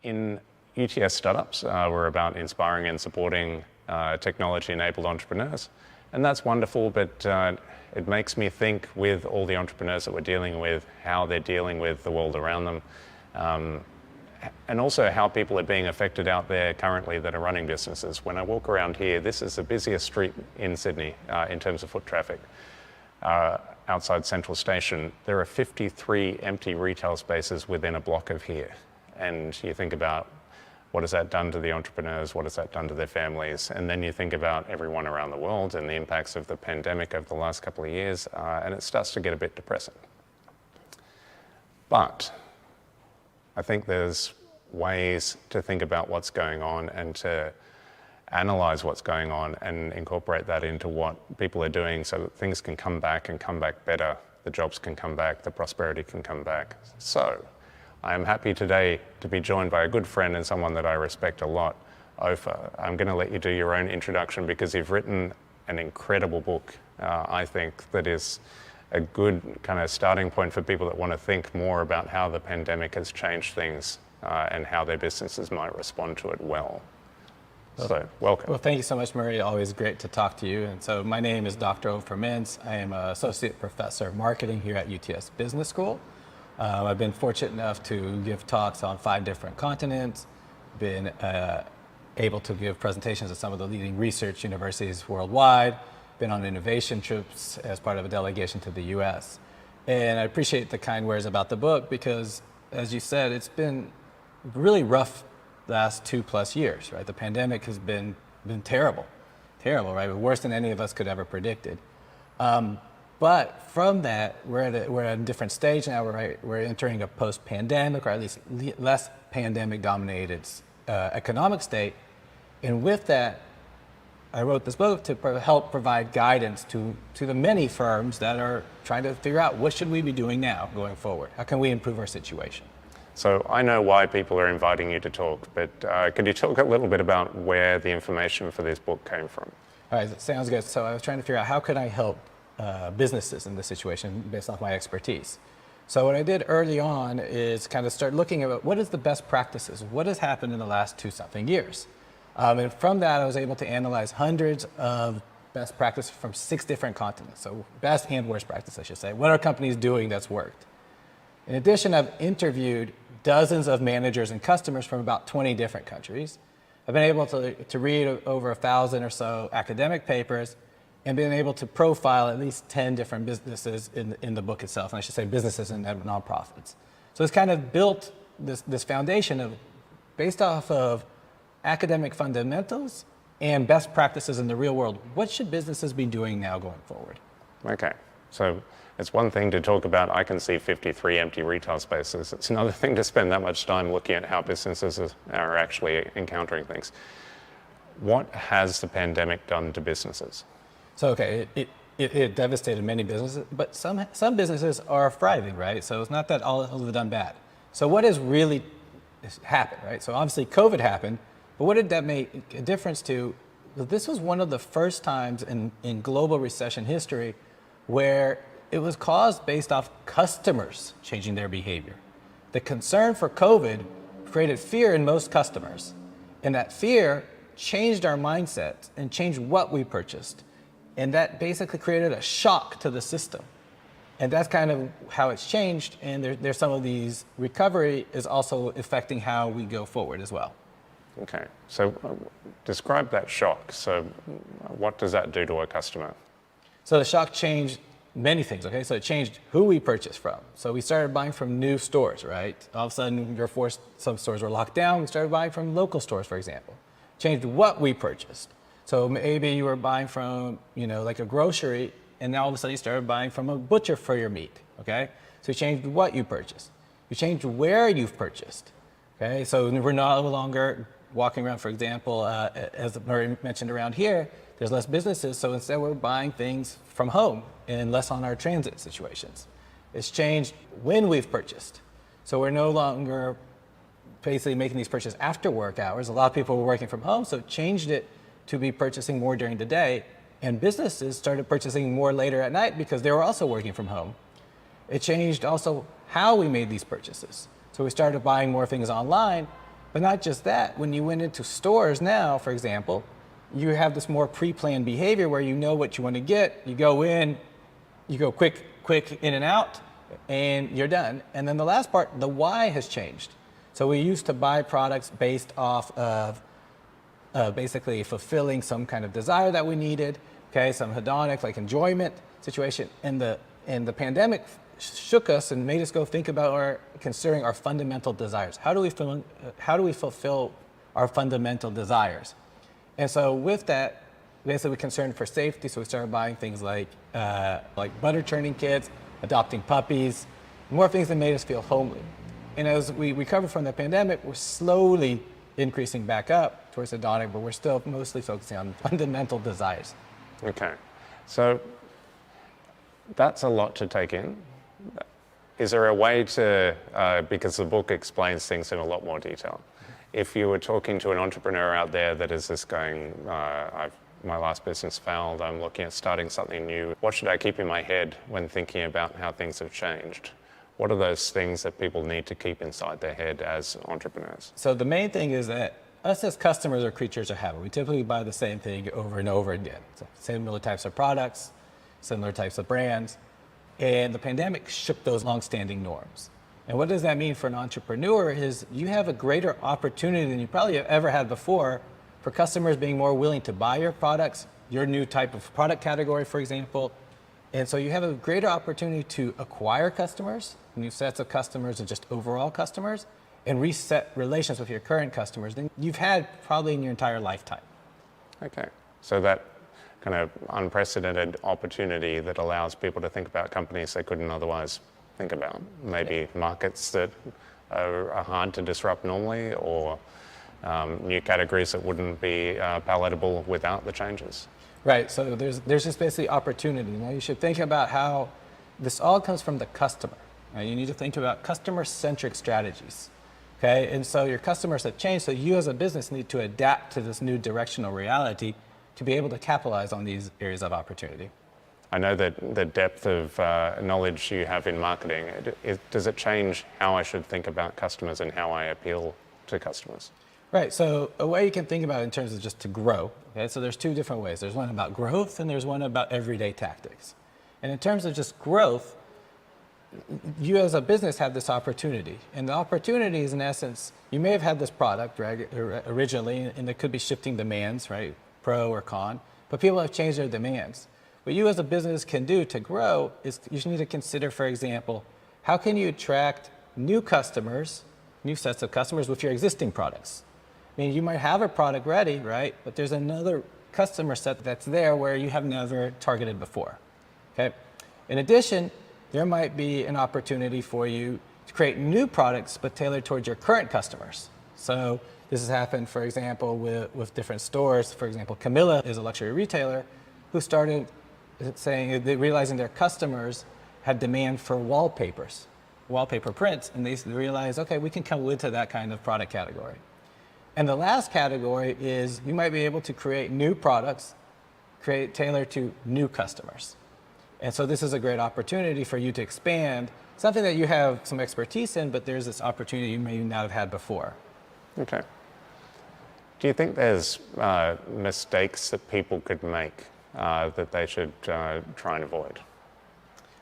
In UTS Startups, we're about inspiring and supporting technology-enabled entrepreneurs. And that's wonderful, but it makes me think with all the entrepreneurs that we're dealing with, how they're dealing with the world around them, and also how people are being affected out there currently that are running businesses. When I walk around here, this is the busiest street in Sydney in terms of foot traffic. Outside Central Station, there are 53 empty retail spaces within a block of here. And you think about what has that done to the entrepreneurs, what has that done to their families, and then you think about everyone around the world and the impacts of the pandemic over the last couple of years, and it starts to get a bit depressing. But I think there's ways to think about what's going on and to analyze what's going on and incorporate that into what people are doing so that things can come back and come back better, the jobs can come back, the prosperity can come back. So I am happy today to be joined by a good friend and someone that I respect a lot, Ofer. I'm going to let you do your own introduction because you've written an incredible book, I think, that is a good kind of starting point for people that want to think more about how the pandemic has changed things and how their businesses might respond to it well. So, welcome. Well, thank you so much, Murray. Always great to talk to you. And so my name is Dr. Ofer Mintz. I am an associate professor of marketing here at UTS Business School. I've been fortunate enough to give talks on 5 different continents, been able to give presentations at some of the leading research universities worldwide, been on innovation trips as part of a delegation to the US. And I appreciate the kind words about the book because, as you said, it's been really rough last 2+ years, right? The pandemic has been terrible, right? Worse than any of us could ever predicted. But from that, we're at a different stage now. We're entering a post-pandemic, or at least less pandemic-dominated economic state. And with that, I wrote this book to help provide guidance to the many firms that are trying to figure out what should we be doing now going forward? How can we improve our situation? So I know why people are inviting you to talk, but could you talk a little bit about where the information for this book came from? All right, sounds good. So I was trying to figure out how could I help businesses in this situation based off my expertise. So what I did early on is kind of start looking at what is the best practices, what has happened in the last 2-something years. And from that, I was able to analyze hundreds of best practices from 6 different continents. So best and worst practice, I should say. What are companies doing that's worked? In addition, I've interviewed dozens of managers and customers from about 20 different countries. I've been able to read over 1,000 or so academic papers and been able to profile at least 10 different businesses in the book itself, and I should say businesses and nonprofits. So it's kind of built this foundation of, based off of academic fundamentals and best practices in the real world, what should businesses be doing now going forward? Okay, so it's one thing to talk about, I can see 53 empty retail spaces. It's another thing to spend that much time looking at how businesses are actually encountering things. What has the pandemic done to businesses? So, okay, it devastated many businesses, but some businesses are thriving, right? So it's not that all have done bad. So what has really happened, right? So obviously COVID happened, but what did that make a difference to? This was one of the first times in global recession history where it was caused based off customers changing their behavior. The concern for COVID created fear in most customers, and that fear changed our mindset and changed what we purchased. And that basically created a shock to the system. And that's kind of how it's changed. And there's some of these recovery is also affecting how we go forward as well. Okay, so describe that shock. So what does that do to a customer? So the shock changed many things, okay? So it changed who we purchase from. So we started buying from new stores, right? All of a sudden, you're forced, some stores were locked down. We started buying from local stores, for example. Changed what we purchased. So maybe you were buying from, like a grocery, and now all of a sudden you started buying from a butcher for your meat, okay? So you changed what you purchased. You changed where you've purchased, okay? So we're no longer walking around, for example, as Murray mentioned around here, there's less businesses, so instead we're buying things from home and less on our transit situations. It's changed when we've purchased. So we're no longer basically making these purchases after work hours. A lot of people were working from home, so it changed it to be purchasing more during the day, and businesses started purchasing more later at night because they were also working from home. It changed also how we made these purchases. So we started buying more things online, But not just that, when you went into stores now, for example, you have this more pre-planned behavior where you know what you want to get, you go in, you go quick in and out, and you're done. And then the last part, the why has changed. So we used to buy products based off of basically fulfilling some kind of desire that we needed, okay, some hedonic, like enjoyment situation. And the pandemic shook us and made us go think about considering our fundamental desires. How do we fulfill our fundamental desires? And so with that, basically we're concerned for safety, so we started buying things like butter churning kits, adopting puppies, more things that made us feel homely. And as we recover from the pandemic, we're slowly increasing back up towards hedonic, but we're still mostly focusing on fundamental desires. Okay, so that's a lot to take in. Is there a way to, because the book explains things in a lot more detail, if you were talking to an entrepreneur out there that is just going, my last business failed, I'm looking at starting something new, what should I keep in my head when thinking about how things have changed? What are those things that people need to keep inside their head as entrepreneurs? So the main thing is that us as customers are creatures of habit. We typically buy the same thing over and over again. So similar types of products, similar types of brands. And the pandemic shook those long-standing norms. And what does that mean for an entrepreneur is you have a greater opportunity than you probably have ever had before for customers being more willing to buy your products, your new type of product category, for example. And so you have a greater opportunity to acquire customers, new sets of customers, and just overall customers, and reset relations with your current customers than you've had probably in your entire lifetime. Okay, so that kind of unprecedented opportunity that allows people to think about companies they couldn't otherwise think about. Maybe markets that are hard to disrupt normally, or new categories that wouldn't be palatable without the changes. Right, so there's just basically opportunity. Now you should think about how this all comes from the customer. Right? You need to think about customer-centric strategies. Okay, and so your customers have changed, so you as a business need to adapt to this new directional reality to be able to capitalize on these areas of opportunity. I know that the depth of knowledge you have in marketing, does it change how I should think about customers and how I appeal to customers? Right, so a way you can think about it in terms of just to grow, okay, so there's two different ways. There's one about growth and there's one about everyday tactics. And in terms of just growth, you as a business have this opportunity. And the opportunity is, in essence, you may have had this product originally, and there could be shifting demands, right, pro or con, but people have changed their demands. What you as a business can do to grow is you need to consider, for example, how can you attract new customers, new sets of customers with your existing products? I mean, you might have a product ready, right, but there's another customer set that's there where you have never targeted before, okay? In addition, there might be an opportunity for you to create new products but tailored towards your current customers. So this has happened, for example, with different stores. For example, Camilla is a luxury retailer who started realizing their customers had demand for wallpapers, wallpaper prints, and they realized, okay, we can come into that kind of product category. And the last category is you might be able to create new products, tailored to new customers. And so this is a great opportunity for you to expand something that you have some expertise in, but there's this opportunity you may not have had before. Okay. Do you think there's mistakes that people could make that they should try and avoid?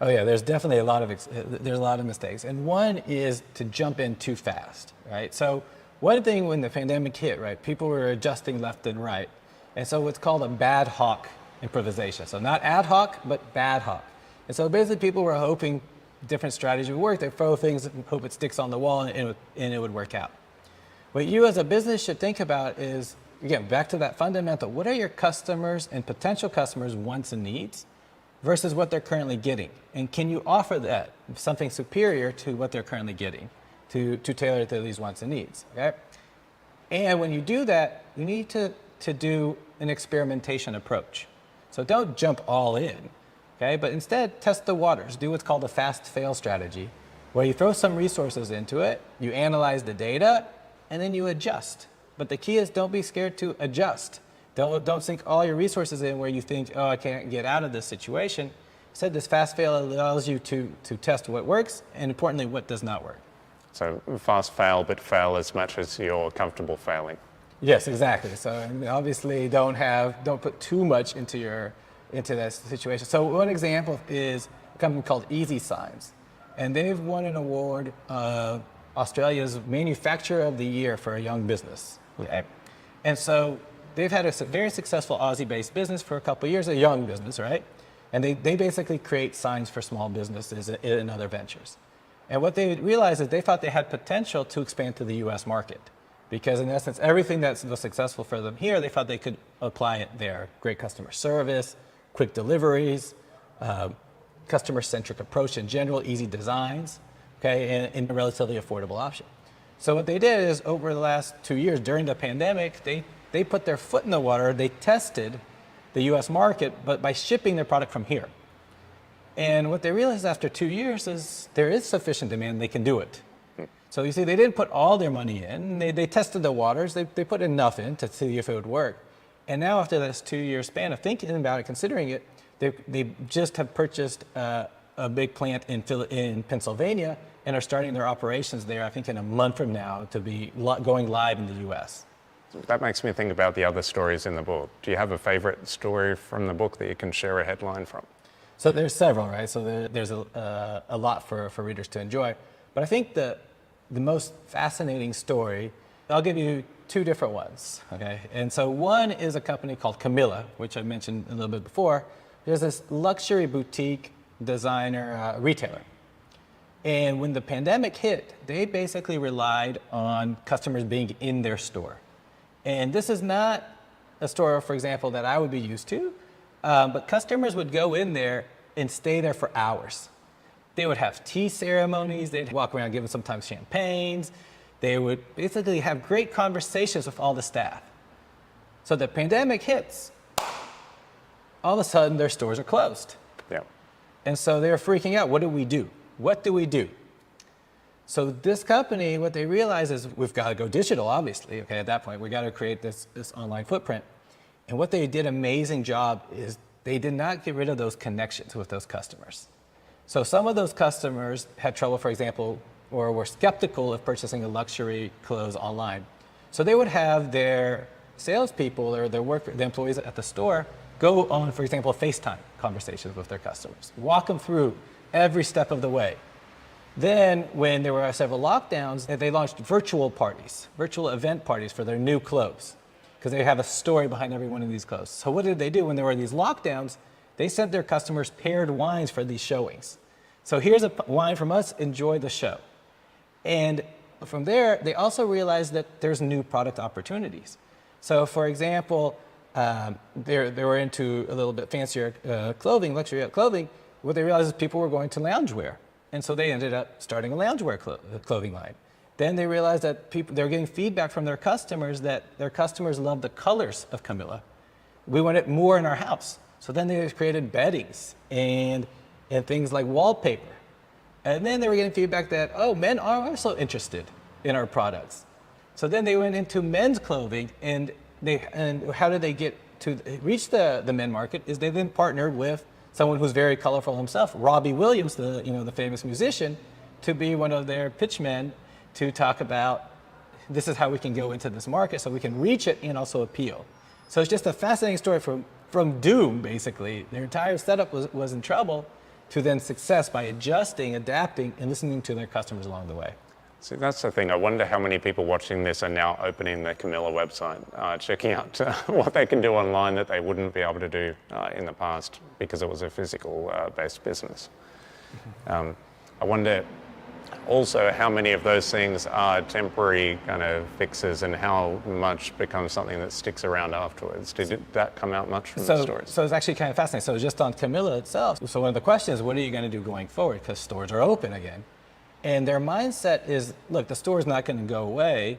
Oh yeah, there's definitely a lot of mistakes. And one is to jump in too fast, right? So one thing when the pandemic hit, right, people were adjusting left and right. And so what's called a bad hoc improvisation. So not ad hoc, but bad hoc. And so basically people were hoping different strategies would work. They throw things and hope it sticks on the wall and it would work out. What you as a business should think about is, again, back to that fundamental, what are your customers and potential customers' wants and needs versus what they're currently getting? And can you offer that, something superior to what they're currently getting, to tailor it to these wants and needs, okay? And when you do that, you need to do an experimentation approach. So don't jump all in, okay? But instead, test the waters. Do what's called a fast-fail strategy, where you throw some resources into it, you analyze the data, and then you adjust. But the key is don't be scared to adjust. Don't sink all your resources in where you think, oh, I can't get out of this situation. Instead, this fast-fail allows you to test what works, and importantly, what does not work. So fast fail, but fail as much as you're comfortable failing. Yes, exactly. So obviously don't put too much into that situation. So one example is a company called Easy Signs, and they've won an award, Australia's Manufacturer of the Year for a young business. Okay. And so they've had a very successful Aussie-based business for a couple of years, a young business, right? And they basically create signs for small businesses and other ventures. And what they realized is they thought they had potential to expand to the US market. Because in essence, everything that was successful for them here, they thought they could apply it there. Great customer service, quick deliveries, customer-centric approach in general, easy designs, okay, and a relatively affordable option. So what they did is over the last 2 years during the pandemic, they put their foot in the water, they tested the US market, but by shipping their product from here. And what they realized after 2 years is there is sufficient demand, they can do it. So you see, they didn't put all their money in. They tested the waters. They put enough in to see if it would work. And now after this 2-year span of thinking about it, considering it, they just have purchased a big plant in Pennsylvania and are starting their operations there, I think in a month from now, to be going live in the US. That makes me think about the other stories in the book. Do you have a favorite story from the book that you can share a headline from? So there's several, right? So there's a lot for readers to enjoy. But I think the most fascinating story, I'll give you 2 different ones, okay? And so one is a company called Camilla, which I mentioned a little bit before. There's this luxury boutique designer retailer. And when the pandemic hit, they basically relied on customers being in their store. And this is not a store, for example, that I would be used to, but customers would go in there and stay there for hours. They would have tea ceremonies, they'd walk around giving sometimes champagnes. They would basically have great conversations with all the staff. So the pandemic hits, all of a sudden their stores are closed. Yeah. And so they're freaking out, what do we do? What do we do? So this company, what they realize is we've got to go digital, obviously. Okay, at that point, we got to create this online footprint. And what they did an amazing job is they did not get rid of those connections with those customers. So some of those customers had trouble, for example, or were skeptical of purchasing a luxury clothes online. So they would have their salespeople or the employees at the store go on, for example, FaceTime conversations with their customers, walk them through every step of the way. Then when there were several lockdowns, they launched virtual parties, virtual event parties for their new clothes, because they have a story behind every one of these clothes. So what did they do when there were these lockdowns? They sent their customers paired wines for these showings. So here's a wine from us, enjoy the show. And from there, they also realized that there's new product opportunities. So for example, they were into a little bit fancier clothing, luxury clothing. What they realized is people were going to loungewear. And so they ended up starting a loungewear clothing line. Then they realized that they were getting feedback from their customers that their customers love the colors of Camilla. We want it more in our house. So then they created beddings and things like wallpaper. And then they were getting feedback that, oh, men are also interested in our products. So then they went into men's clothing, and how did they get to reach the men market is they then partnered with someone who's very colorful himself, Robbie Williams, the famous musician, to be one of their pitchmen to talk about this is how we can go into this market so we can reach it and also appeal. So it's just a fascinating story from doom, basically. Their entire setup was in trouble to then success by adjusting, adapting, and listening to their customers along the way. See, that's the thing. I wonder how many people watching this are now opening the Camilla website, checking out what they can do online that they wouldn't be able to do in the past because it was a physical-based business. I wonder also how many of those things are temporary kind of fixes and how much becomes something that sticks around afterwards. Did that come out much from the stories? So it's actually kind of fascinating. So just on Camilla itself, so one of the questions is, what are you going to do going forward? Because stores are open again. And their mindset is, look, the store's not going to go away.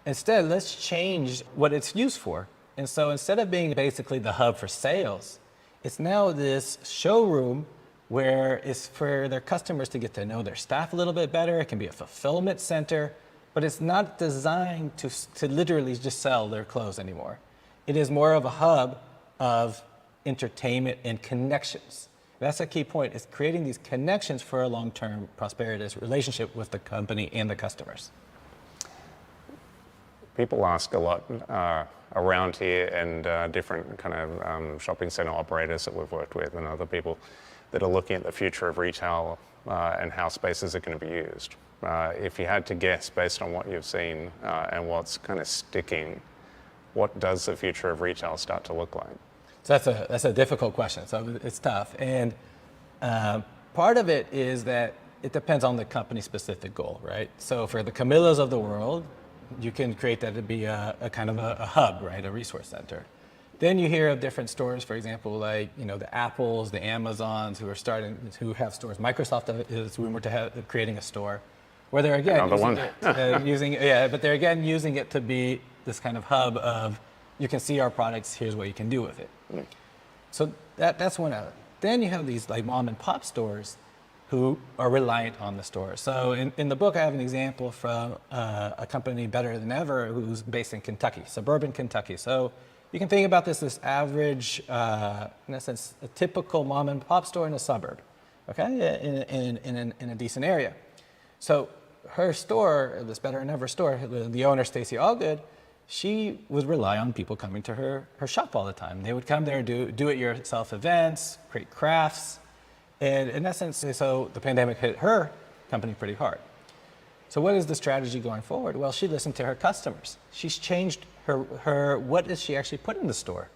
Instead, let's change what it's used for. And so instead of being basically the hub for sales, it's now this showroom where it's for their customers to get to know their staff a little bit better. It can be a fulfillment center, but it's not designed to literally just sell their clothes anymore. It is more of a hub of entertainment and connections. That's a key point, is creating these connections for a long-term prosperous relationship with the company and the customers. People ask a lot around here, and different kind of shopping center operators that we've worked with and other people that are looking at the future of retail and how spaces are going to be used. If you had to guess based on what you've seen and what's kind of sticking, what does the future of retail start to look like? So that's a difficult question. So it's tough, and part of it is that it depends on the company specific goal, right? So for the Camillas of the world, you can create that to be a kind of a hub, right? A resource center. Then you hear of different stores, for example, like, you know, the Apples, the Amazons who have stores. Microsoft is rumored to have creating a store where they're again but they're again using it to be this kind of hub of, you can see our products, here's what you can do with it. So that's one of it. Then you have these like mom and pop stores who are reliant on the store. So in the book, I have an example from a company, Better Than Ever, who's based in Kentucky, suburban Kentucky. So you can think about this average, in essence, a typical mom and pop store in a suburb, okay, in a decent area. So her store, this Better Than Ever store, the owner, Stacy Allgood, she would rely on people coming to her shop all the time. They would come there, do it yourself events, create crafts. And in essence, so the pandemic hit her company pretty hard. So what is the strategy going forward? Well, she listened to her customers. She's changed what does she actually put in the store?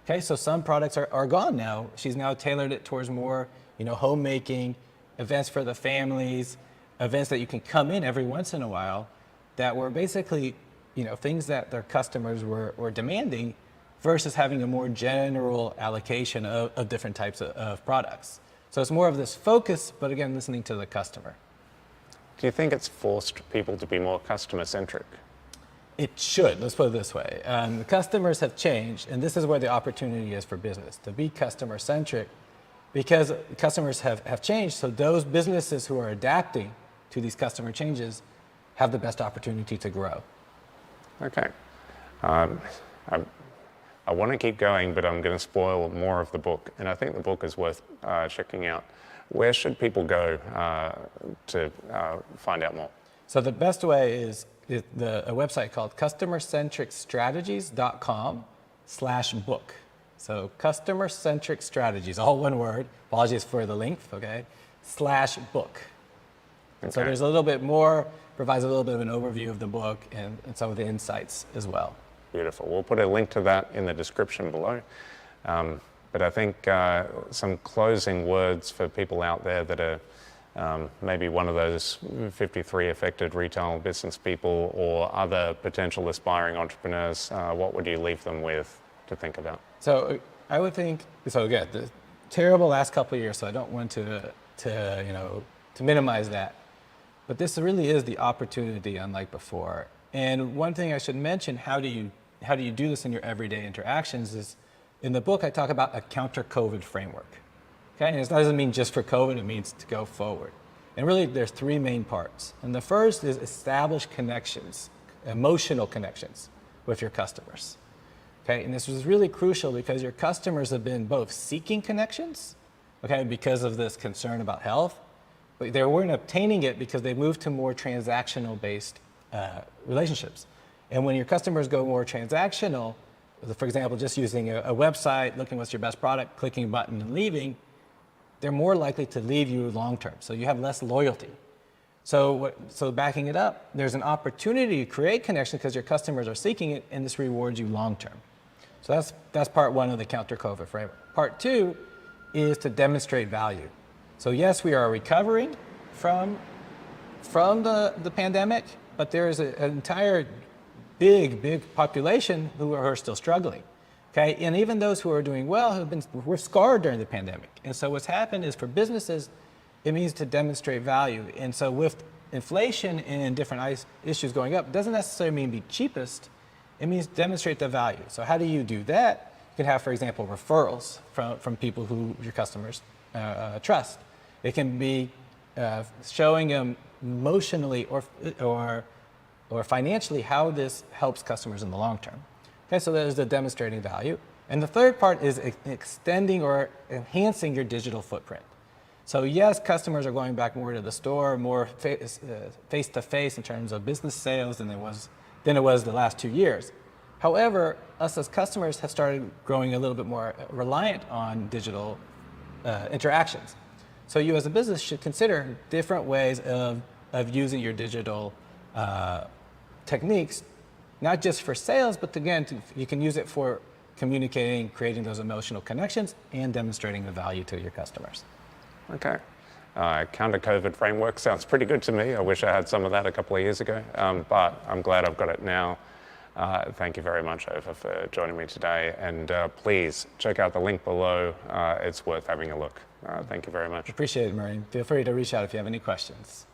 Okay, so some products are gone now. She's now tailored it towards more, you know, homemaking, events for the families, events that you can come in every once in a while that were basically, you know, things that their customers were demanding versus having a more general allocation of different types of products. So it's more of this focus, but again, listening to the customer. Do you think it's forced people to be more customer-centric? It should, let's put it this way. The customers have changed, and this is where the opportunity is for business, to be customer-centric, because customers have changed, so those businesses who are adapting to these customer changes have the best opportunity to grow. Okay. I want to keep going, but I'm going to spoil more of the book, and I think the book is worth checking out. Where should people go to find out more? So the best way is a website called customercentricstrategies.com/book. So customer-centric strategies, all one word. Apologies for the length, okay? /book. And so there's a little bit more, provides a little bit of an overview of the book and some of the insights as well. Beautiful. We'll put a link to that in the description below. But I think some closing words for people out there that are maybe one of those 53 affected retail business people or other potential aspiring entrepreneurs, what would you leave them with to think about? So I would think, so again, the terrible last couple of years, so I don't want to minimize that. But this really is the opportunity unlike before. And one thing I should mention, how do you do this in your everyday interactions is, in the book I talk about a counter-COVID framework. Okay, and it doesn't mean just for COVID, it means to go forward. And really there's three main parts. And the first is establish connections, emotional connections with your customers. Okay, and this was really crucial because your customers have been both seeking connections, okay, because of this concern about health, but they weren't obtaining it because they moved to more transactional based relationships. And when your customers go more transactional, for example, just using a website, looking what's your best product, clicking a button and leaving, they're more likely to leave you long term. So you have less loyalty. So backing it up, there's an opportunity to create connection because your customers are seeking it, and this rewards you long term. So that's part one of the counter-COVID framework. Part two is to demonstrate value. So yes, we are recovering from the pandemic, but there is an entire big population who are still struggling. Okay, and even those who are doing well were scarred during the pandemic. And so what's happened is for businesses, it means to demonstrate value. And so with inflation and different issues going up, doesn't necessarily mean be cheapest, it means demonstrate the value. So how do you do that? You can have, for example, referrals from people who your customers trust. It can be showing them emotionally or financially how this helps customers in the long term. Okay, so there's the demonstrating value. And the third part is extending or enhancing your digital footprint. So yes, customers are going back more to the store, more face-to-face in terms of business sales than it was the last 2 years. However, us as customers have started growing a little bit more reliant on digital interactions. So you as a business should consider different ways of using your digital techniques, not just for sales, but again, you can use it for communicating, creating those emotional connections, and demonstrating the value to your customers. Okay. Counter-COVID framework sounds pretty good to me. I wish I had some of that a couple of years ago, but I'm glad I've got it now. Thank you very much, Ofer, for joining me today. And please check out the link below. It's worth having a look. Thank you very much. Appreciate it, Murray. Feel free to reach out if you have any questions.